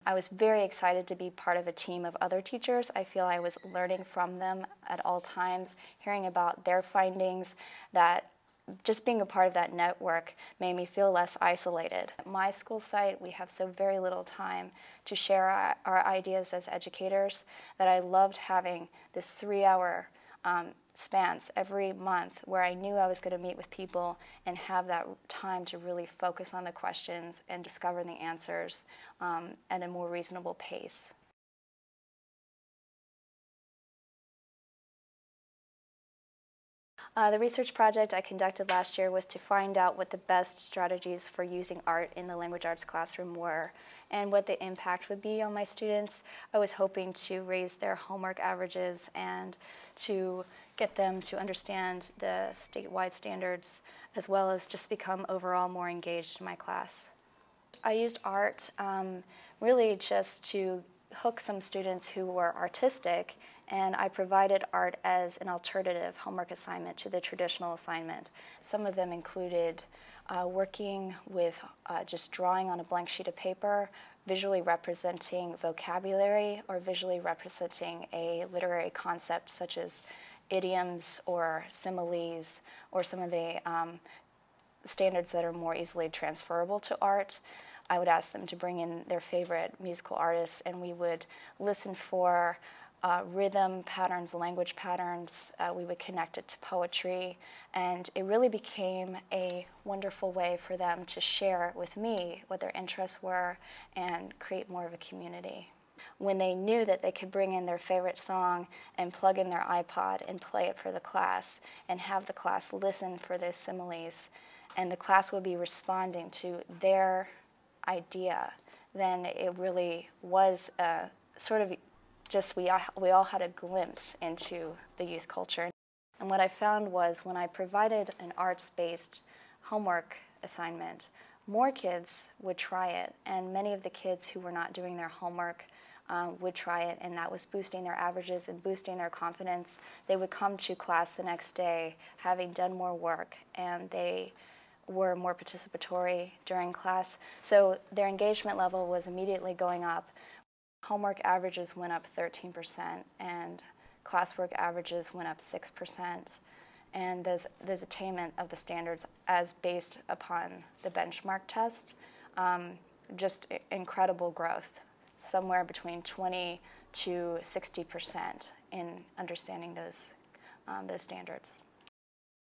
I was very excited to be part of a team of other teachers. I feel I was learning from them at all times, hearing about their findings, that just being a part of that network made me feel less isolated. At my school site, we have so very little time to share our ideas as educators that I loved having this 3-hour spans every month where I knew I was going to meet with people and have that time to really focus on the questions and discover the answers at a more reasonable pace. The research project I conducted last year was to find out what the best strategies for using art in the language arts classroom were and what the impact would be on my students. I was hoping to raise their homework averages and to get them to understand the statewide standards as well as just become overall more engaged in my class. I used art really just to hook some students who were artistic, and I provided art as an alternative homework assignment to the traditional assignment. Some of them included working with just drawing on a blank sheet of paper, visually representing vocabulary, or visually representing a literary concept such as idioms or similes or some of the standards that are more easily transferable to art. I would ask them to bring in their favorite musical artists, and we would listen for rhythm patterns, language patterns. We would connect it to poetry, and it really became a wonderful way for them to share with me what their interests were and create more of a community. When they knew that they could bring in their favorite song and plug in their iPod and play it for the class and have the class listen for those similes, and the class would be responding to their idea, then it really was sort of just we all had a glimpse into the youth culture. And what I found was when I provided an arts-based homework assignment, more kids would try it, and many of the kids who were not doing their homework would try it, and that was boosting their averages and boosting their confidence. They would come to class the next day having done more work, and they were more participatory during class. So their engagement level was immediately going up. Homework averages went up 13%, and classwork averages went up 6%. And those attainment of the standards as based upon the benchmark test, just incredible growth, somewhere between 20 to 60% in understanding those standards.